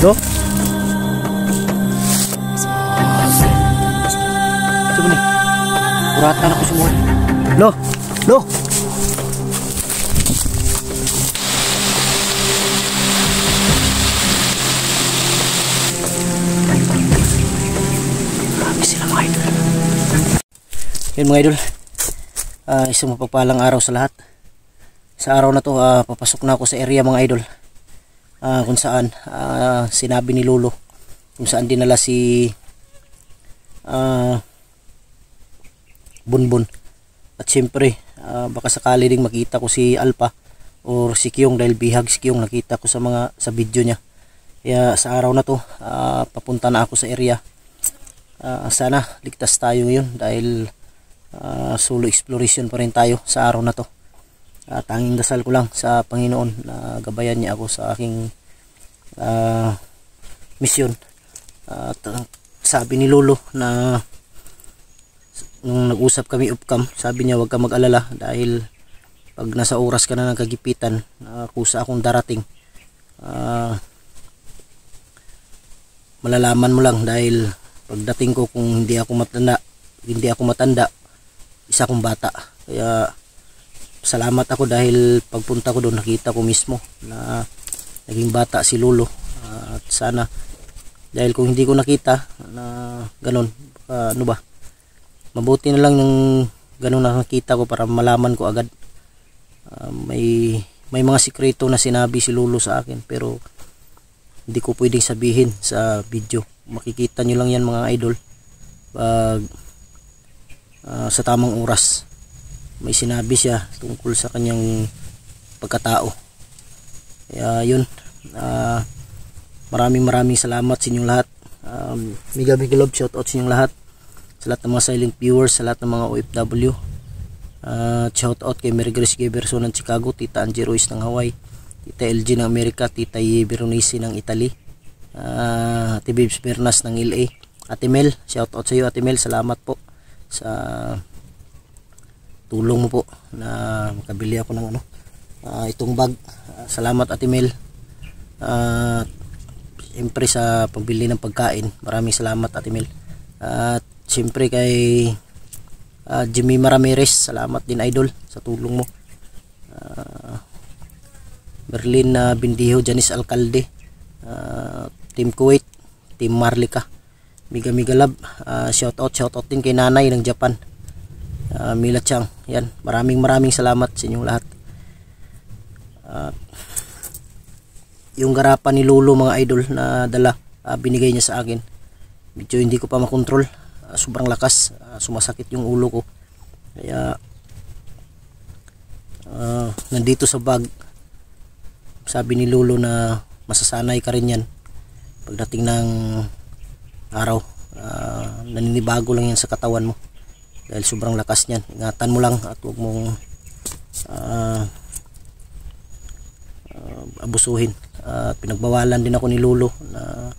Lo? Coba nih. Kuratan aku semua. Lo? Lo? Grabe sila mga idol. Yun mga idol. Isang mapagpalang araw sa lahat. Sa araw na to, papasok na ako sa area mga idol. Kung saan sinabi ni Lolo kung saan dinala si Bunbun. At siyempre baka sakali ding makita ko si Alpha or si Kyong, dahil bihag si Kyong, nakita ko sa video niya. Kaya sa araw na to papunta na ako sa area. Sana ligtas tayo ngayon dahil solo exploration pa rin tayo sa araw na to. Tanging dasal ko lang sa Panginoon na gabayan niya ako sa aking misyon. Sabi ni Lolo na nung nag-usap kami off-cam, sabi niya huwag ka mag-alala dahil pag nasa oras ka na ng kagipitan, kusa akong darating, malalaman mo lang, dahil pagdating ko kung hindi ako matanda, isa akong bata. Kaya salamat ako dahil pagpunta ko doon nakita ko mismo na naging bata si Lolo. At sana, dahil kung hindi ko nakita na ganun, ano ba, mabuti na lang yung ganun nakita ko para malaman ko agad. May mga sikreto na sinabi si Lolo sa akin pero hindi ko pwedeng sabihin sa video. Makikita nyo lang yan mga idol pag sa tamang oras. May sinabi siya tungkol sa kanyang pagkatao. Kaya yun, maraming salamat sa inyong lahat. Mega love, shout out sa inyong lahat, sa lahat ng mga silent viewers, sa lahat ng mga OFW. Shout out kay Mary Grace Geberson ng Chicago, Tita Angie Ruiz ng Hawaii, Tita LG ng Amerika, Tita Ye Veronese ng Italy, Ate Bibs Bernas ng LA, Ate Mel, shout out sa iyo Ate Mel, salamat po sa tulong mo po na makabili ako ng itong bag. Salamat Ate Mel. Siyempre sa pagbili ng pagkain, maraming salamat Ate Mel. At siyempre kay Jimmy Ramirez, salamat din idol sa tulong mo. Berlin Bindiho, Janice Alcalde, Team Kuwait, Team Marlika, Mega Love, shout out din kay Nanay ng Japan, Mila Chang. Yan, maraming salamat sa inyong lahat. Yung garapan ni Lolo mga idol na dala, binigay niya sa akin, medyo hindi ko pa makontrol, sobrang lakas, sumasakit yung ulo ko. Kaya nandito sa bag, sabi ni Lolo na masasanay ka rin yan pagdating ng araw. Naninibago lang yan sa katawan mo dahil sobrang lakas niyan. Ingatan mo lang at huwag mong abusuhin. Pinagbawalan din ako ni Lolo na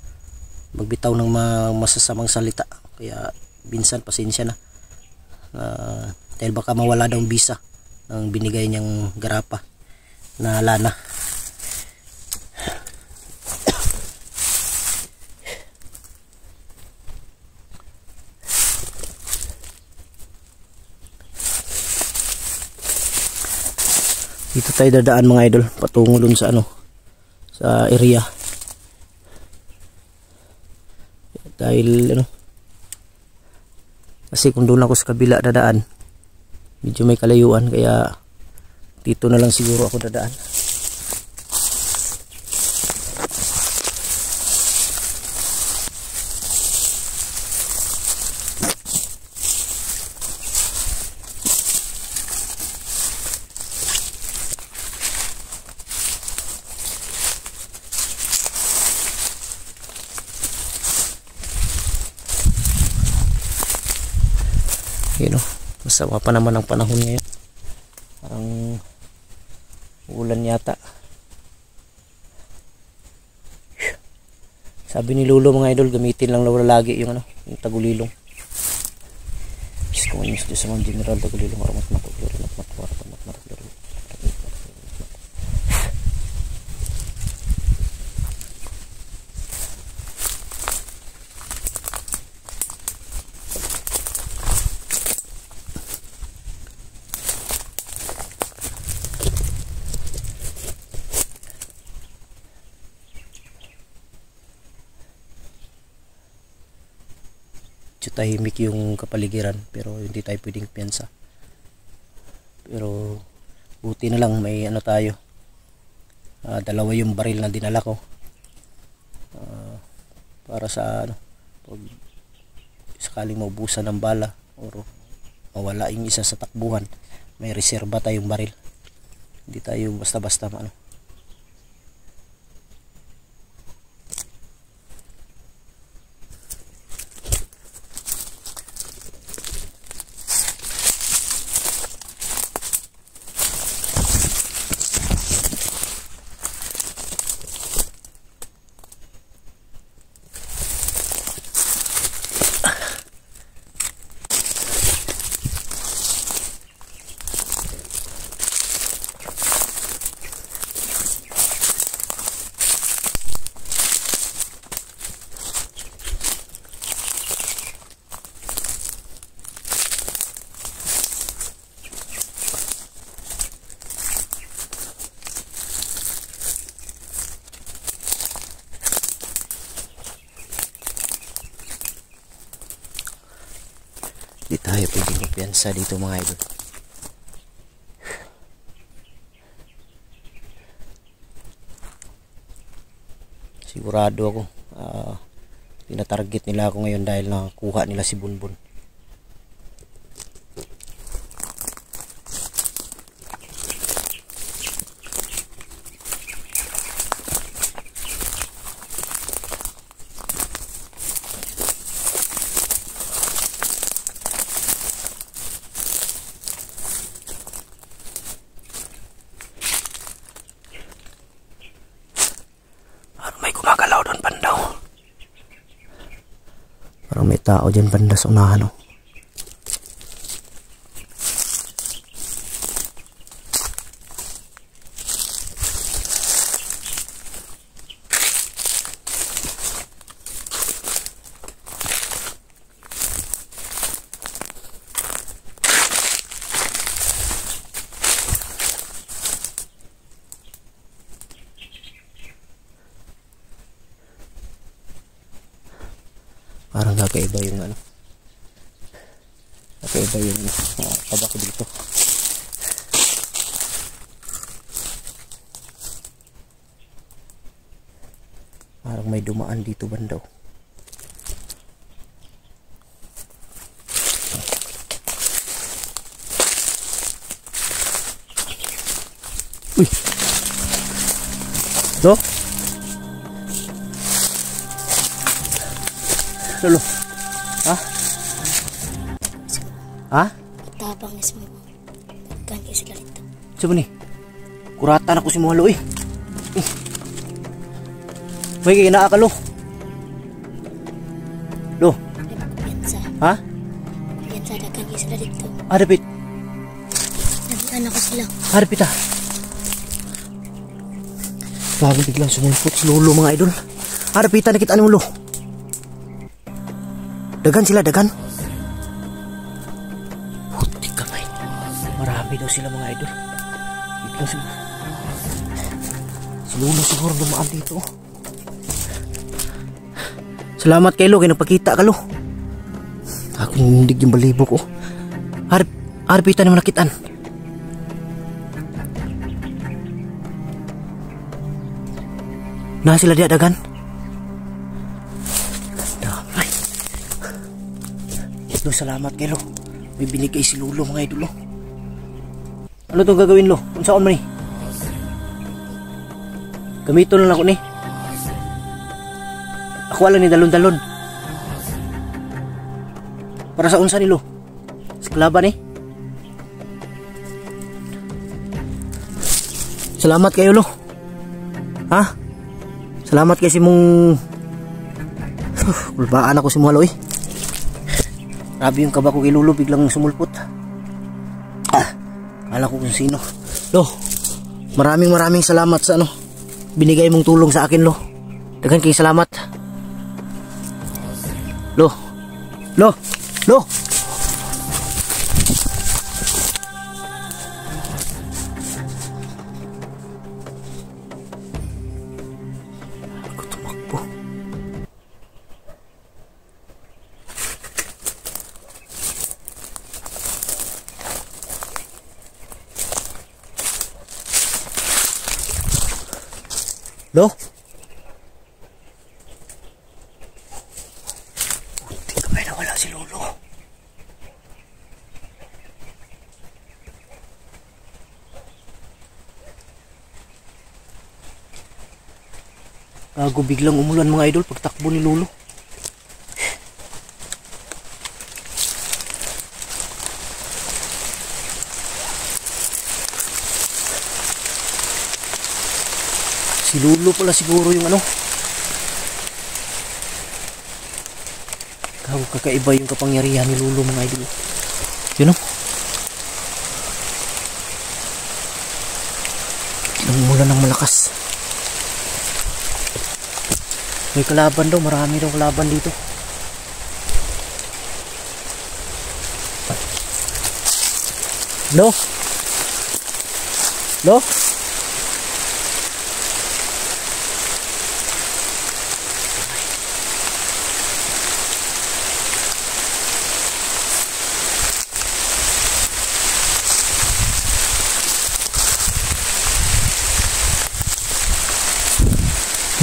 magbitaw ng masasamang salita, kaya minsan pasensya na, dahil baka mawala daw visa ng binigay niyang garapa na lana. Dito tayo dadaan mga idol patungo dun sa sa area, dahil kasi kung doon ako sa kabila dadaan medyo may kalayuan, kaya dito na lang siguro ako dadaan. Masama pa naman ang panahon ngayon, parang ulan yata. Sabi ni Lolo mga idol, gamitin lang lagi yung yung tagulilong. Kung yung sa mga general tagulilong tahimik yung kapaligiran, pero hindi tayo pwedeng piyansa. Pero buti na lang may ano tayo, dalawa yung baril na dinala ko, para sa ano, pag sakaling maubusan ng bala or mawala yung isa sa takbuhan, may reserba tayong baril, hindi tayo basta-basta ano. Di tayo pwedeng kumpiyansa dito mga idol. Sigurado ako tinatarget nila ako ngayon dahil nakuha nila si Bunbun. Gumagalaw doon bandaw. Parang may tao dyan banda sa unahan. Parang kakaiba yung ano, kakaiba yung kaba ko dito. Parang may dumaan dito bandaw. Uy, do Lolo. Ha? Ha? Tabang ni semua. Kan kayo sila rito. Sabi ni, kuratan ako si mga lo eh. May kaya ka lo. Lo. Ha? Piyansa dagan kayo sila rito. Dapit. Nandiyan ako sila. Dapit ah. Bago biglang sumulpot si Lolo mga idol. Dapitan na kita mo lo. Dagan sila, dagan. Puti kamay. Marami daw sila mga idol. Biglang sila. Si Lolo siguro dumaan dito. Salamat kay Lo, kaya nagpakita ka Lo. Ako nindig yung balibo ko. Harpitan naman nakitaan. Na sila dia dagan. Lo, salamat kay Lo. May binigay si Lolo mga idol. Ano itong gagawin Lo? Kung saan man ni? Gamito lang ako ni. Ako wala ni dalon-dalon. Para sa unsa ni Lo? Sa kalaban eh. Salamat kayo Lo. Ha? Salamat kay si mong kulbaan ako si mga Lo eh. Grabe yung kaba ko kay Lolo, biglang sumulpot. Kala ko kung sino. Lo, maraming salamat sa ano, binigay mong tulong sa akin Lo. Dagan kayo salamat. Lo. Ako tumakbo. Lo? Buti ka may nawala si Lolo. Gago, biglang umulan mga idol pagtakbo ni Lolo. Si Lolo pala siguro yung ano. Gago, kakaiba yung kapangyarihan ni Lolo mga idol. Yun o. Biglang umulan ng malakas. May kalaban daw, marami daw kalaban dito. Lo? Lo?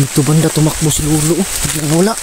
Dito banda tumakbo si Lolo. Biglang wala.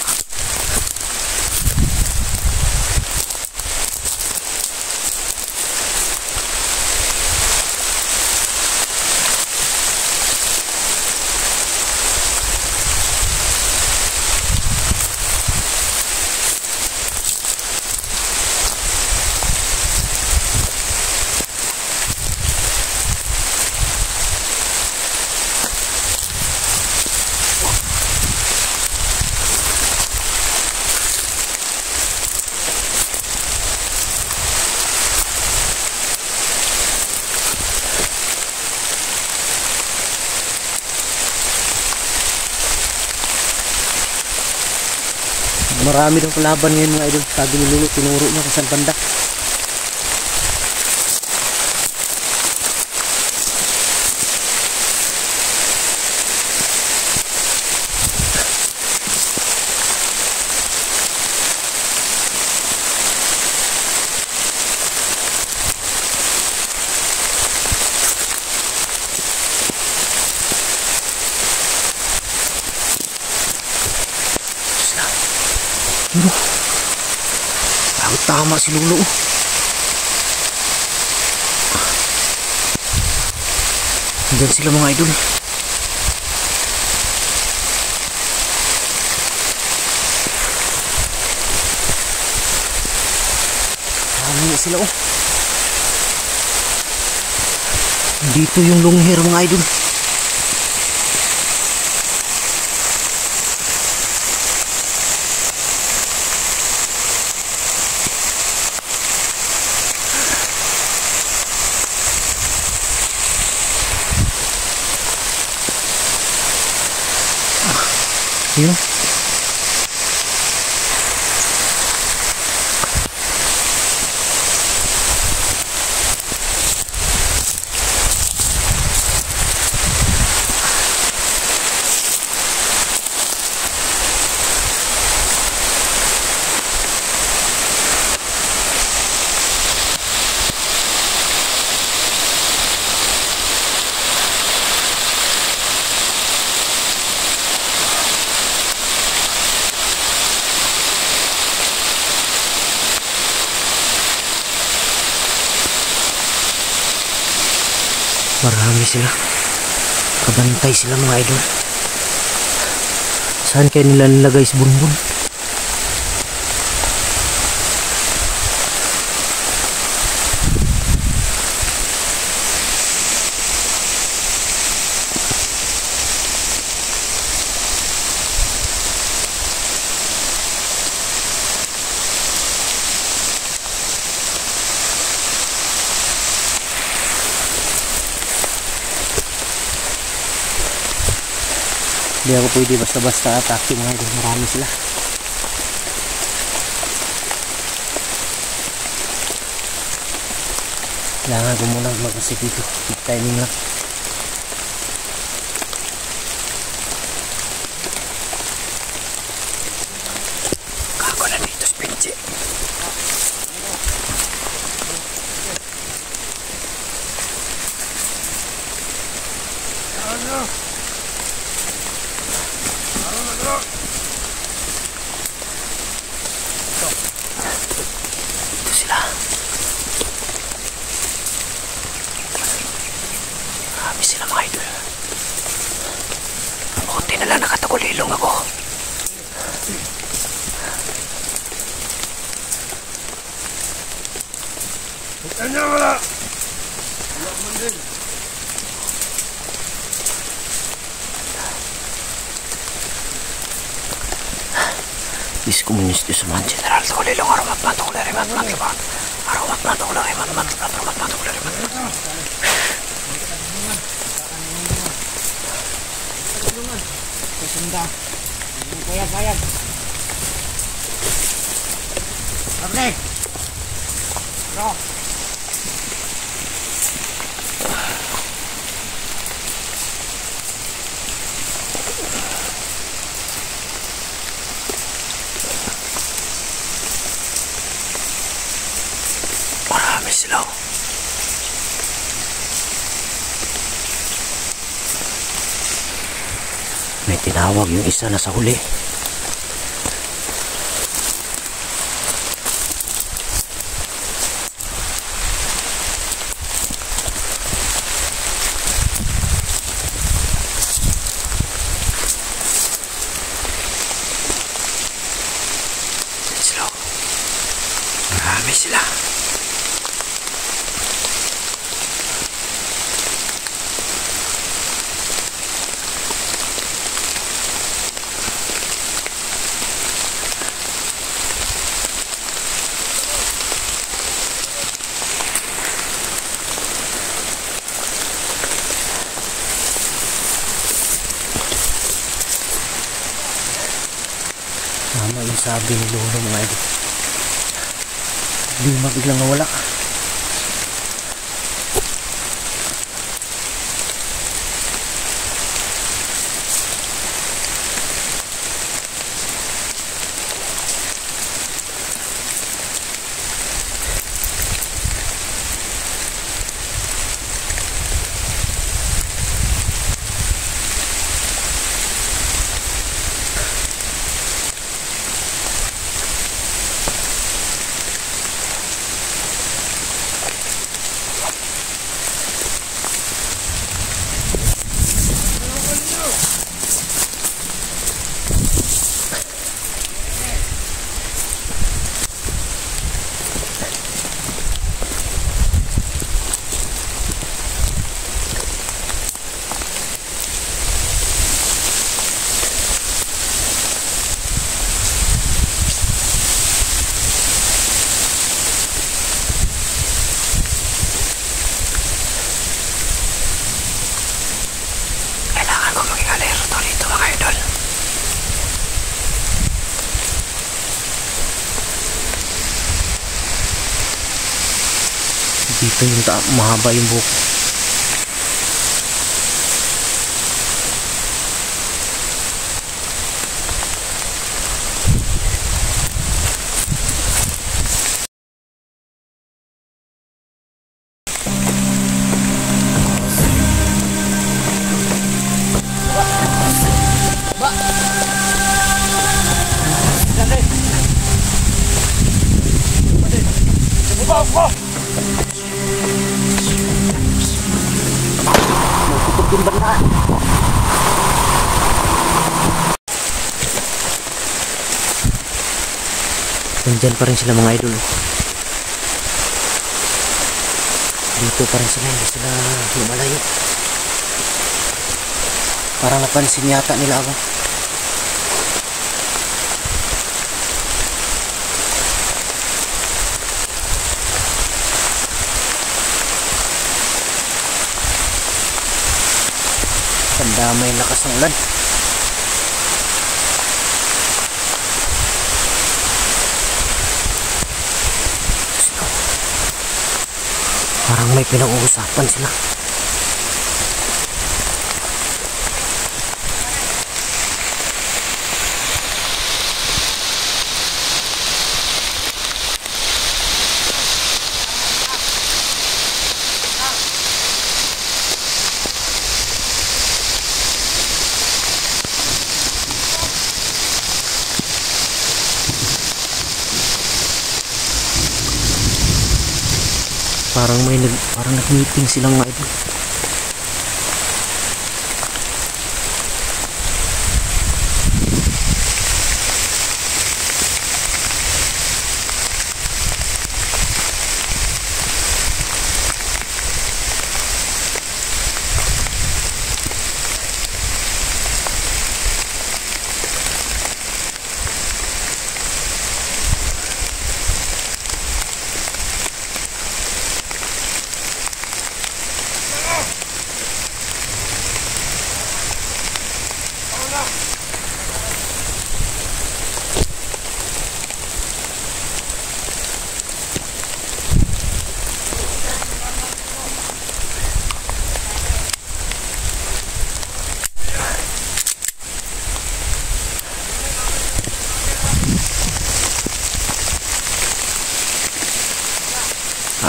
Marami daw kalaban ngayon mga idol. Sabi ni Lolo, tinuro niya kung saan banda. Tama si Lolo. Diyan sila mga idol. Dami sila oh. Dito yung long hair mga idol. Yun. Marami sila. Kabantay sila mga idol. Saan kaya nila nilagay si Bunbun? Hindi ako pwede basta-basta atake mga idol. Marami sila. Kailangan ko muna mag-asip dito. Keep timing lang. Kako na dito spinche. na lang nakatagulilong ako. Ano wala? Bis komunis sa man general tagulilong aromat matagularimat matlabat. Aromat matagularimat matlabat aromat matagularimat. Sunda. Payag. Oke. Bro. Marami sila. May tinawag yung isa na sa huli. Slow. Marami sila. Tama yung sabi ni Lolo mga idol. Hindi mabiglang nawala. Dito yung mahaba yung buhok. Yung banda. Nandyan pa rin sila mga idol. Dito pa rin sila, hindi sila lumalayo. Parang napansin yata nila ako. Damay lakas ng ulan. Parang may pinag-uusapan sila. Parang nag-meeting silang mga idol.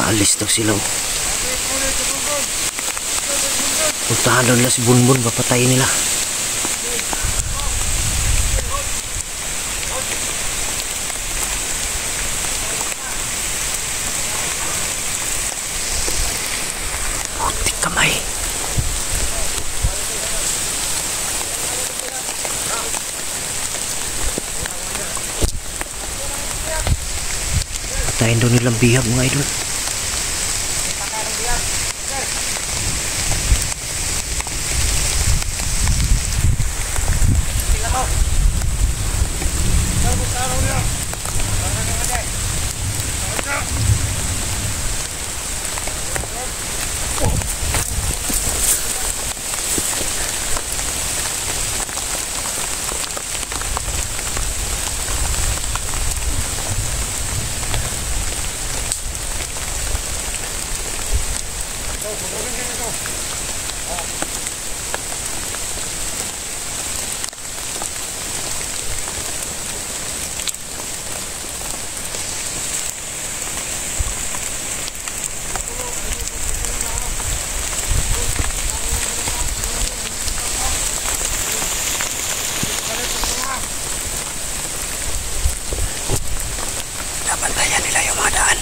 Alis daw sila. Puntahan daw nila si Bunbun, papatayin nila. Putik kamay. Patayin daw nilang bihag mga idol. Bantayan nila yung mga daan.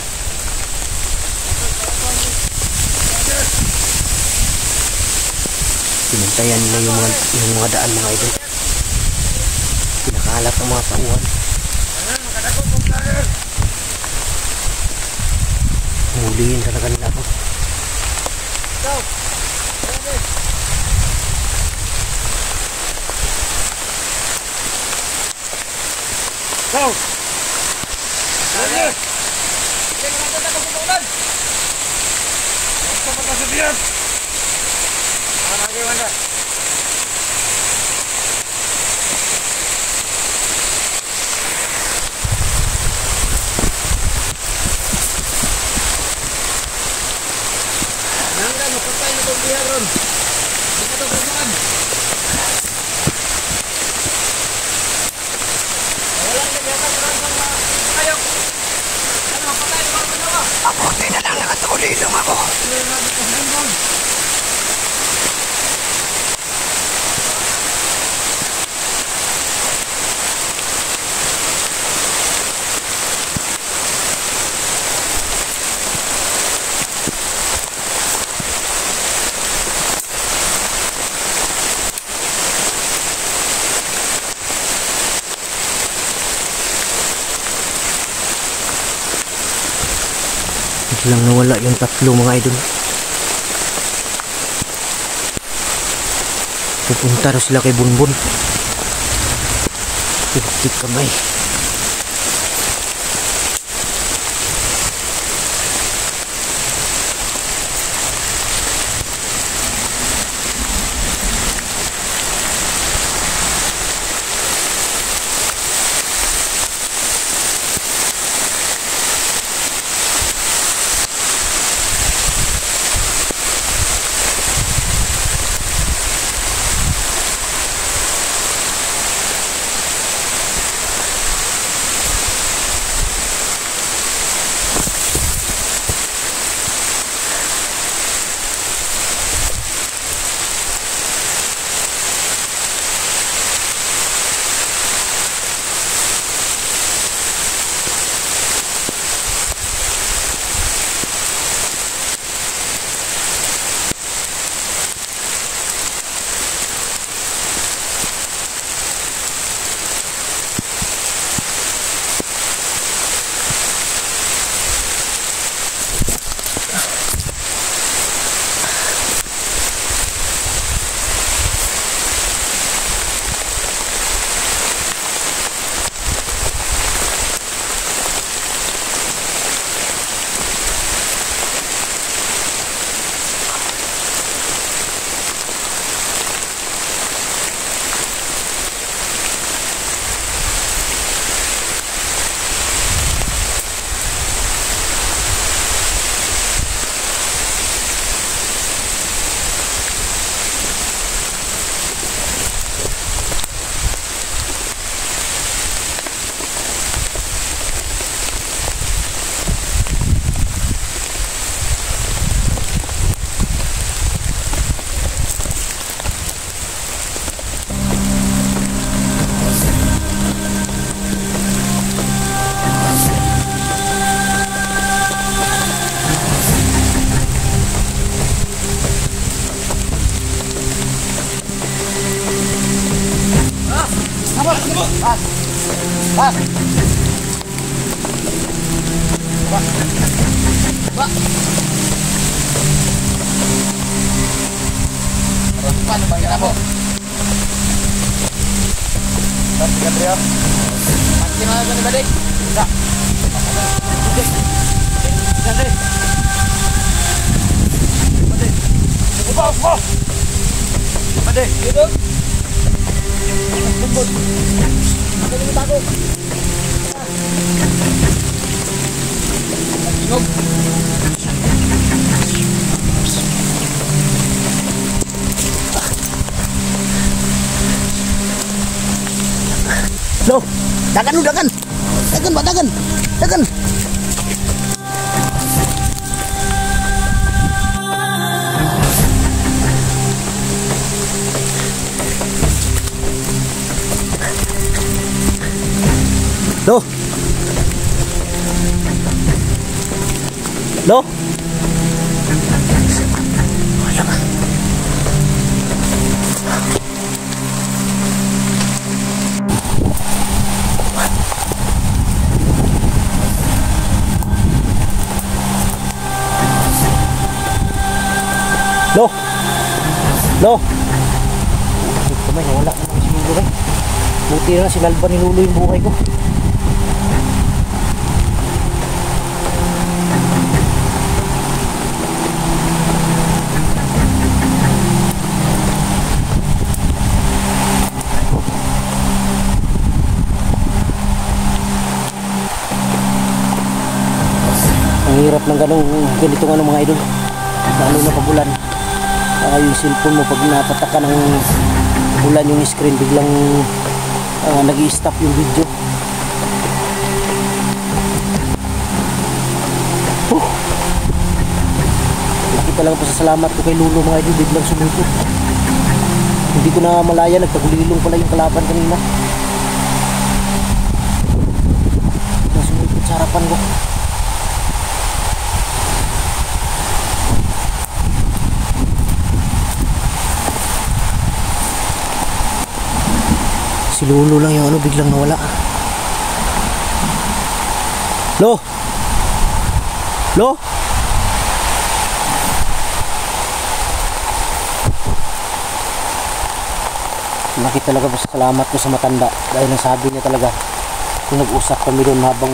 Pinantayan nila yung mga daan mga idol. Pinakalat ang mga tauhan. Huliin talaga nila ako. Go! Sige! Sige naman ito na pagpupulan! Basta pa sa biyan! Lagi Wanda! Nangga, mapatay na itong biyan ron! Hindi ka itong pupulan! Walang nagyatan ron sa mga kayo! Mabuti na lang nakatuli lang ako. Lang nawala yung tatlo mga idol. Pupunta na sila kay Bunbun. Putik kamay. Paano ba ginamo? Ba't ka Andrea? Pati na ka ni Badik? Isa. Badik. Badik. Badik. Upo. Badik. Dito. Tumbod. Ano yung tago? Tingog. Loh, dagan lu dagan. Dagan, Pak, dagan. Dagan. Loh. Loh. Loh. Loh. Kamay, nawala na si Lulo rin. Buti na sinalba ni Lulo yung buhay ko. Ang hirap ng ganitong ano mga idol. Lalo na pagulan. Yung cellphone mo pag napatak ka ng bulan yung screen biglang nag-i-stop yung video. Laki talaga pasasalamat ko kay Lulo mga idol, biglang sumipot. Hindi ko na malaya, nagtagulilong pala yung kalaban kanina. Biglang sumipot sa harapan ko. Si Lolo lang yung ano, biglang nawala. Lo! Lo! Laki talaga po sa salamat ko sa matanda. Dahil nasabi niya talaga, kung nag-usap kami doon habang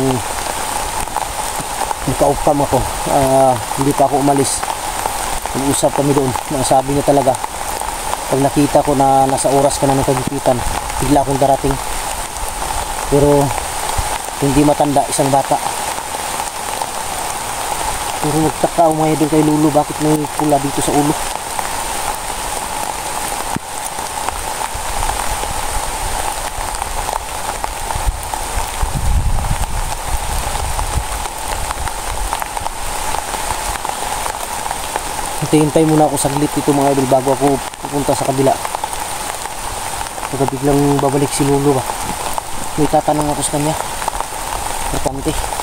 nakaupam ako, hindi pa ako umalis. Nag-usap kami doon. Nasabi niya talaga, pag nakita ko na nasa oras ka na ng kagipitan, bigla akong darating. Pero hindi matanda, isang bata. Pero nagtaka umaya doon kay Lulo, bakit may pula dito sa ulo. Hintay muna ako saglit dito mga idol bago ako pupunta sa kabila. Baka biglang babalik si Lulo ba. May tatanong ako sa kanya. Importante.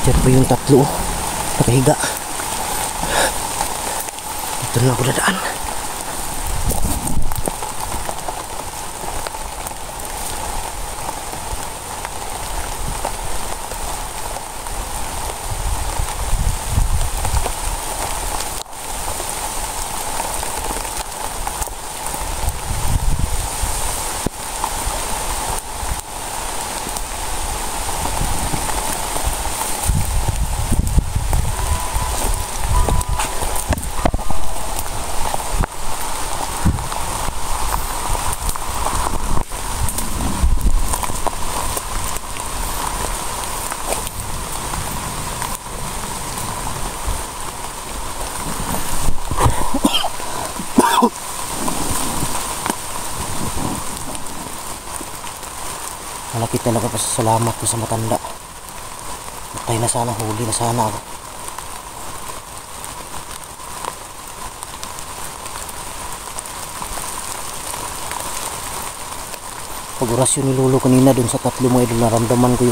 Diyan pa yung tatlo, nakahiga. Dito na ako dadaan. Malaki talaga pasasalamat ko sa matanda. Patay na sana, huli na sana ako. Pag orasyon ni Lolo kanina dun sa tatlo mga idol, naramdaman ko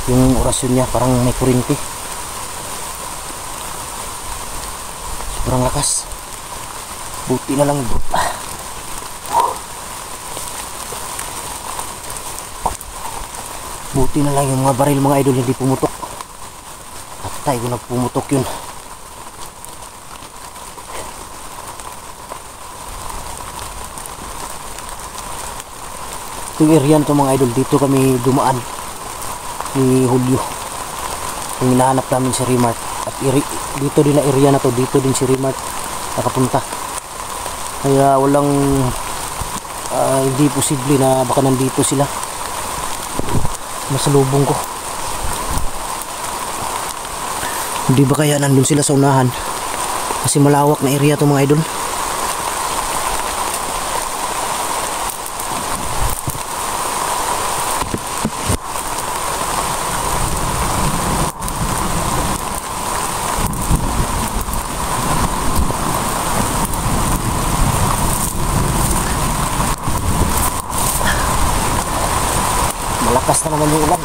yung orasyon niya parang may kurinti. Sobrang lakas. Buti na lang bro. Buti na lang yung mga baril mga idol hindi pumutok. Patay ko nagpumutok yun. Itong area to mga idol, dito kami dumaan ni Julio yung hinahanap namin si Remart. At dito din na area na to, dito din si Remart nakapunta. Kaya walang hindi posible na baka nandito sila. Masalubong ko. Hindi ba kaya nandun sila sa unahan? Kasi malawak na area to mga idol. Malakas na naman yung ulan.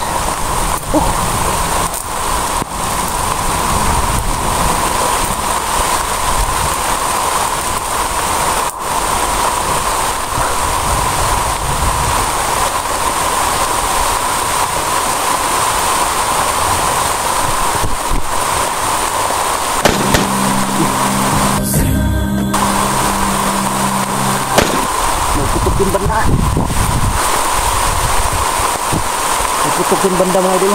Nagputok din banda. Nagputok din banda mga idol.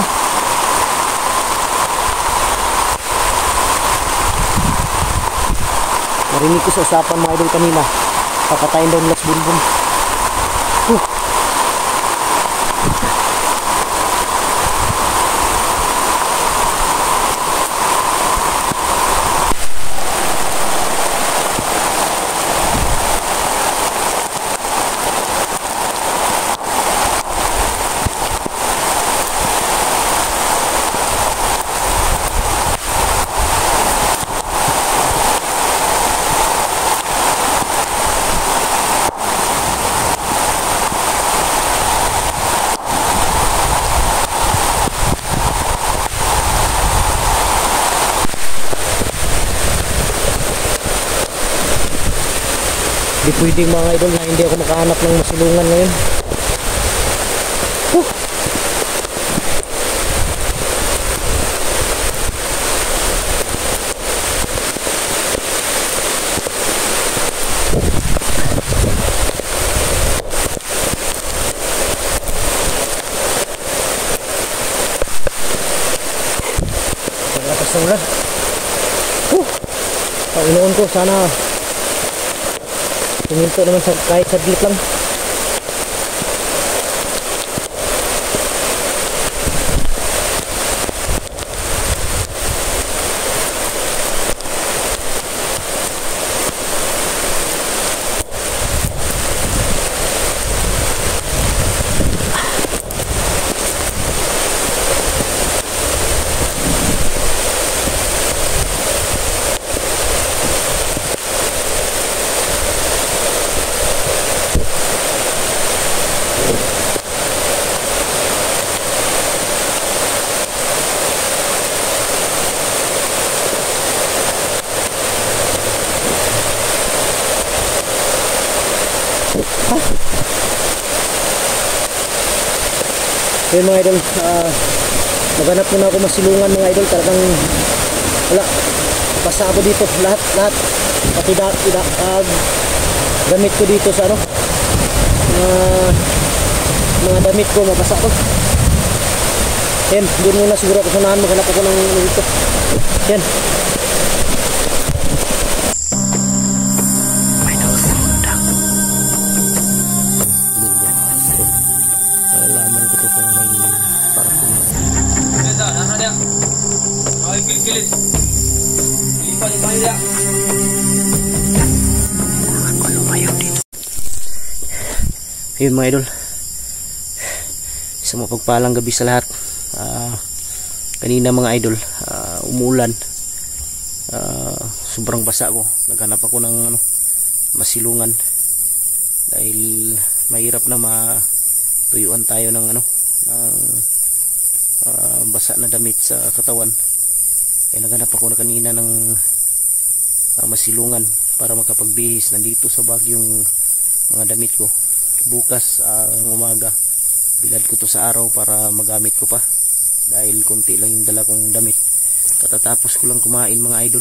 Narinig ko sa usapan mga idol kanina, papatayin daw nila sa bulbon. Di pwedeng mga idol na hindi ako makahanap ng masilungan ngayon. Ang lakas ng ulan. Panginoon ko, sana tuminto naman sa kahit saglit lang. Ayun mga idol, maghanap muna ako masilungan mga idol. Talagang wala, basa ako dito lahat pati gamit ko dito sa ano, mga damit ko mabasa ko. Yan, doon muna siguro ako sanahan, maghanap ako ng dito. Yan. Kilit. Lipat dia. Ako lumayo dito. Ayun mga idol. Sa mapagpalang gabi sa lahat. Kanina mga idol, umulan. Sobrang basa ko. Naghanap ako ng masilungan dahil mahirap na matuyuan tayo ng basa na damit sa katawan. Kaya naghanap ako na kanina ng masilungan para makapagbihis. Nandito sa bag yung mga damit ko. Bukas ang umaga bilad ko to sa araw para magamit ko pa dahil konti lang yung dala kong damit. Katatapos ko lang kumain mga idol.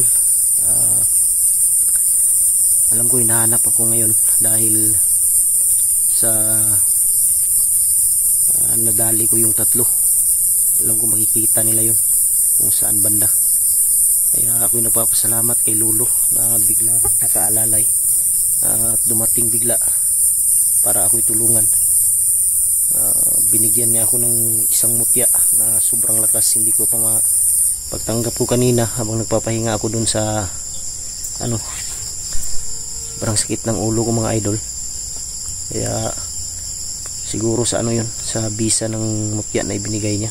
Alam ko hinahanap ako ngayon dahil sa nadali ko yung 3. Alam ko makikita nila yun kung saan banda. Kaya ako'y nagpapasalamat kay Lolo na bigla nakaalalay at dumating bigla para ako'y tulungan. Binigyan niya ako ng isang mutya na sobrang lakas. Hindi ko pa pagtanggap ko kanina habang nagpapahinga ako dun sa sobrang sakit ng ulo ko mga idol. Kaya siguro sa yun, sa bisa ng mutya na ibinigay niya.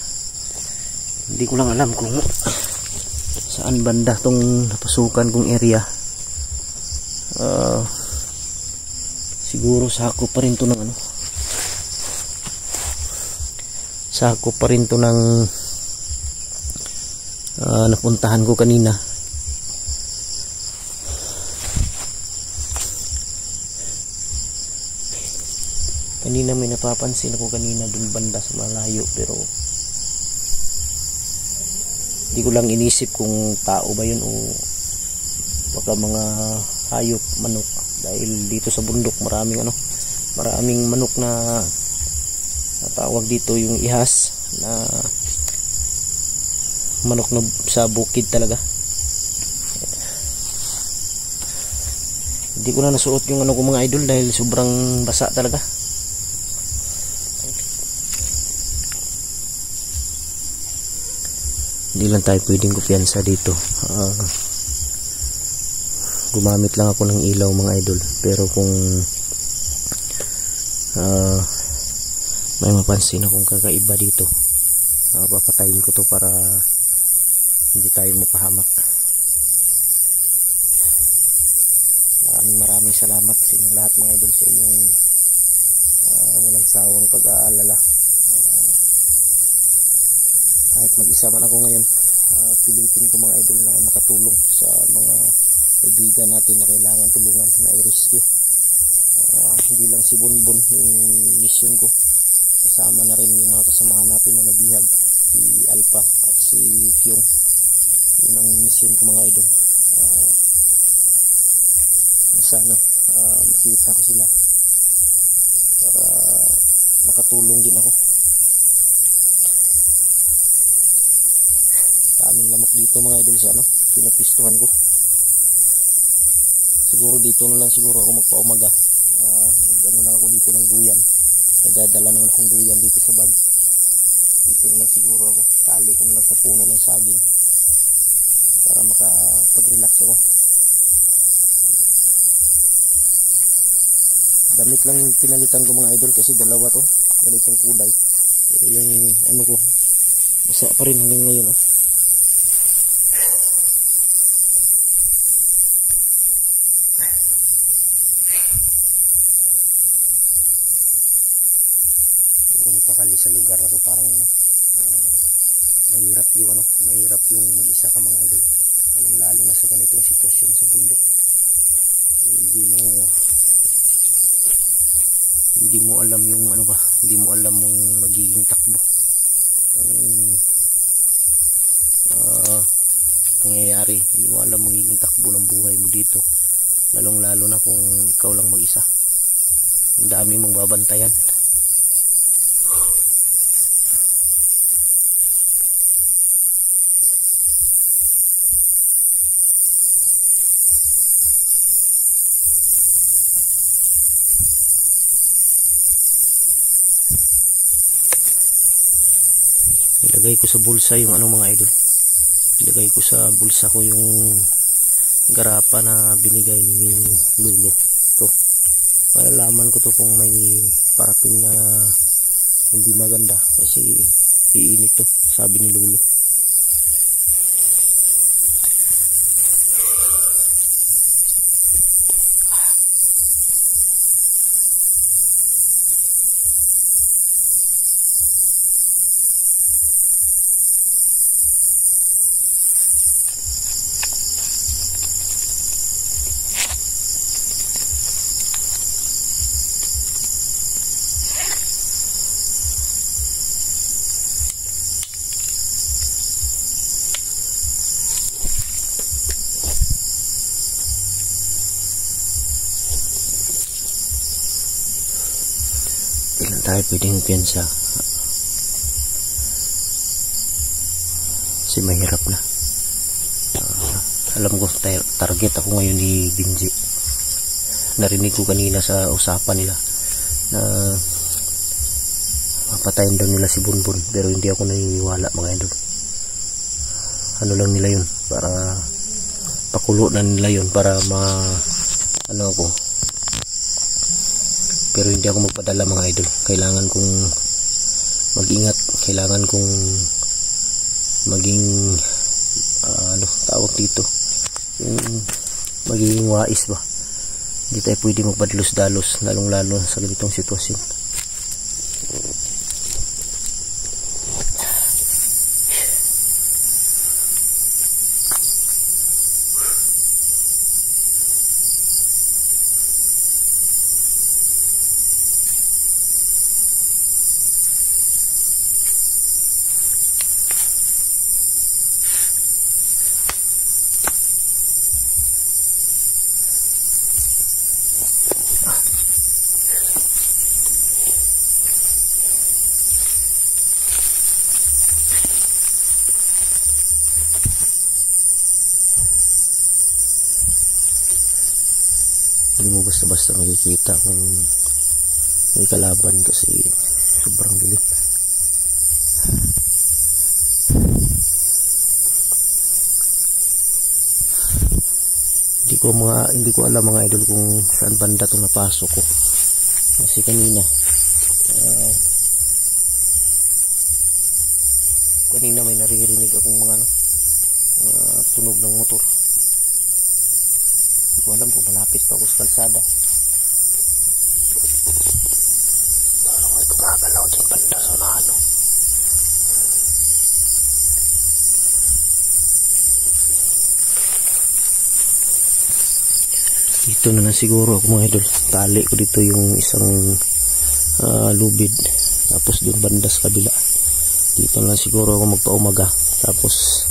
Hindi ko lang alam kung saan banda tong napasukan kong area. Siguro sakop pa rin to ng sakop pa rin to ng napuntahan ko kanina. Kanina may napapansin ako kanina dun banda sa malayo, pero hindi ko lang inisip kung tao ba yun o baka mga hayop, manok, dahil dito sa bundok maraming manok na tawag dito yung ihas, na manok na sa bukid talaga. Hindi ko na nasuot yung ko mga idol dahil sobrang basa talaga. Hindi lang tayo pwedeng kumpiyansa dito. Gumamit lang ako ng ilaw mga idol, pero kung may mapansin akong kakaiba dito, papatayin ko to para hindi tayo mapahamak. Maraming salamat sa inyong lahat mga idol, sa inyong walang sawang pag-aalala. Kahit mag-isa man ako ngayon, pilitin ko mga idol na makatulong sa mga kaibigan natin na kailangan tulungan, na i-rescue. Hindi lang si Bonbon yung mission ko, kasama na rin yung mga kasamahan natin na nabihag, si Alpha at si Kyung. Yun ang mission ko mga idol. Sana makita ko sila para makatulong din ako. Daming lamok dito mga idol sa pinapistuhan ko. Siguro dito na lang siguro ako magpaumaga. Lang ako dito ng duyan. Nadadala naman akong duyan dito sa bag. Dito na lang siguro ako. Tali ko na lang sa puno ng saging para makapag-relax ako. Damit lang yung pinalitan ko mga idol kasi dalawa to. Ganitong kulay. Pero yung ko, basa pa rin hanggang ngayon. Pakali sa lugar na to, parang mahirap yung mag-isa ka mga idol, lalo na sa ganitong sitwasyon sa bundok. Hindi mo alam yung hindi mo alam mong magiging takbo ng pangyayari. Hindi mo alam magiging takbo ng buhay mo dito, lalo na kung ikaw lang mag-isa. Ang dami mong babantayan. Ilagay ko sa bulsa yung mga idol. Ilagay ko sa bulsa ko yung garapa na binigay ni Lolo. Ito. Malalaman ko to kung may parating na hindi maganda kasi iinit to, sabi ni Lolo. Ilan tayo pwedeng piyansa kasi mahirap na. Alam ko target ako ngayon ni Binji. Narinig ko kanina sa usapan nila na mapatayin daw nila si Bunbun, pero hindi ako naniniwala mga idol. Ano lang nila yun, para pakulo na nila yun para ano ako. Pero hindi ako magpadala mga idol. Kailangan kong mag-ingat. Kailangan kong maging ano tawag dito, yung magiging wais ba. Hindi tayo pwede magpadalos-dalos, lalong lalo sa ganitong sitwasyon. Hindi mo basta-basta makikita kung may kalaban kasi sobrang dilim. Hindi ko alam mga idol kung saan banda itong napasok ko. Kasi kanina may naririnig akong mga tunog ng motor. Hindi ko alam kung malapit pa ako sa kalsada. Parang may gumagalaw dyan banda sa nalo. Dito na lang siguro ako mga idol. Tali ko dito yung isang lubid. Tapos doon banda sa kabila. Dito na lang siguro ako magpaumaga. Tapos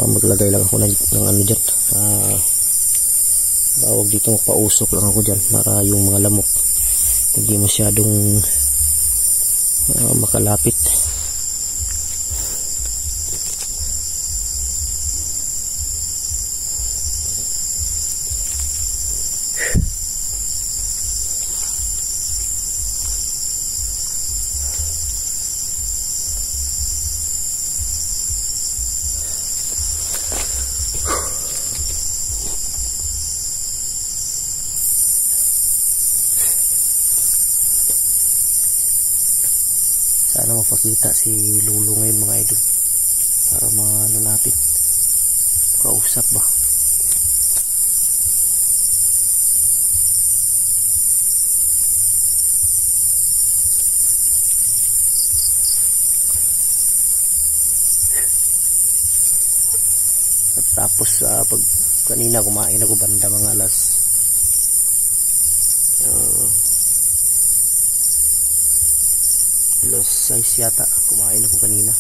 maglagay lang ako ng ano dyan. Tawag dito, magpausok lang ako dyan para yung mga lamok hindi masyadong makalapit. Sana mapakita si Lolo ngayon mga idol para ano natin, kausap ba. At tapos pag kanina kumain ako banda mga alas 6 yata, kumain ako kanina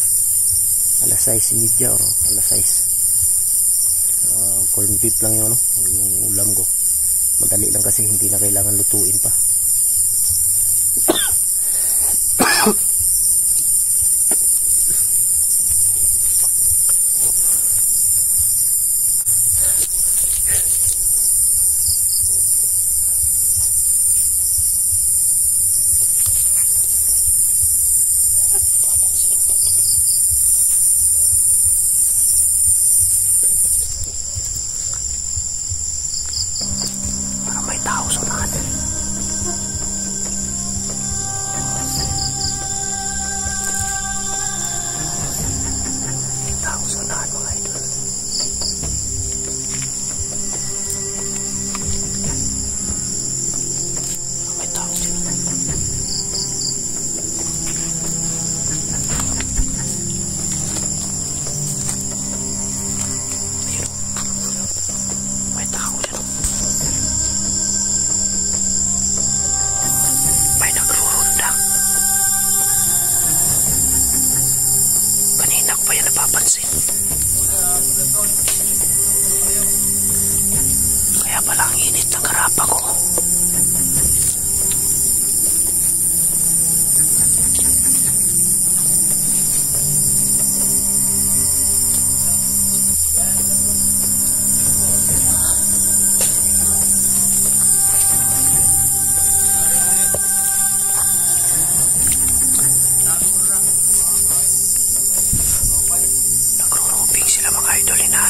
alas 6:30 or alas 6. Corned beef lang yun, yung ulam ko. Madali lang kasi hindi na kailangan lutuin pa. May tao sa unahan.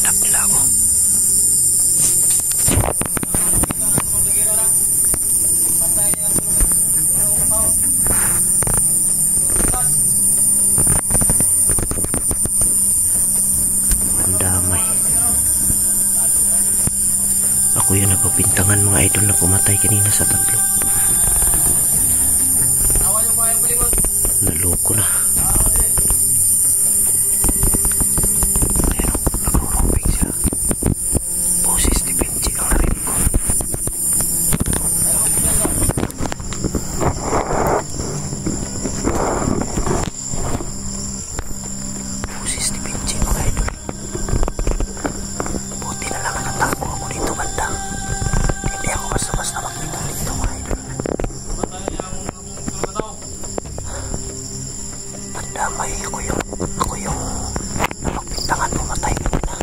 hanap nila ako. Ang damay. Ako yung napapintangan mga idol na pumatay kanina sa tatlo. Naloko na. Ayan o, nagrurumping siya. Boses ni Benji ang narinig ko. Boses ni Benji mga idol. Buti na lang natago ako dito banda. Hindi ako basta-basta makita dito mga idol. Damay ako yung napagpintangan pumatay kanina.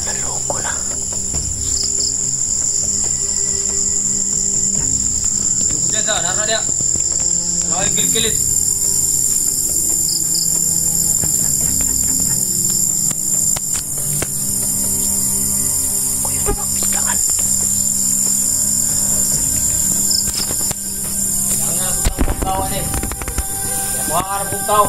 Naloko na. Nara dia. Ano ay gilgilit. Ako yung napagpintangan. Ang nga po tao ni. Kuha ka ng tao.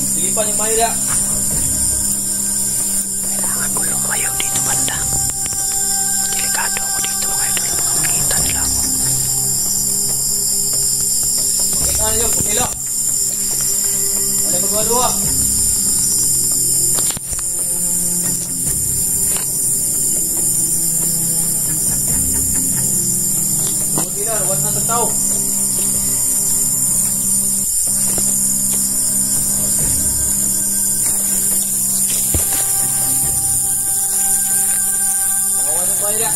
Silipan yung mayo dia. Kailangan ko lumayo dito banda. Delikado ako dito mga idol. Baka makita nila ako. Makita nyo, pumila. Wala magwadua. Huwag na tao. Awan ng bayan.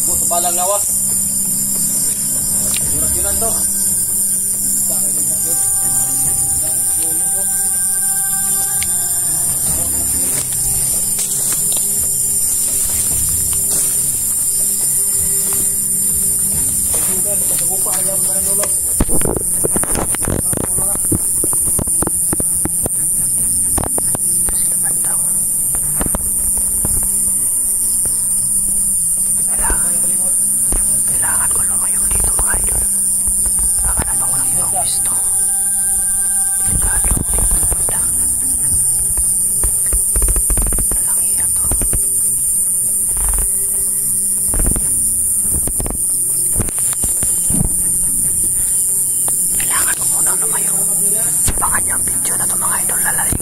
Go sa balang lawas. Surat-yuran to. Sa kayo ng sakit. Pagdugan, pasagupa, ayaw mo na nulog. Sila banda ko. Kailangan ko lumayo dito mga idol. Nakanap ako ng ibang gusto. Delikado ako dito banda. Nalangiya to. Kailangan ko munang lumayo. Abangan niyo ang video na to mga idol. Lalali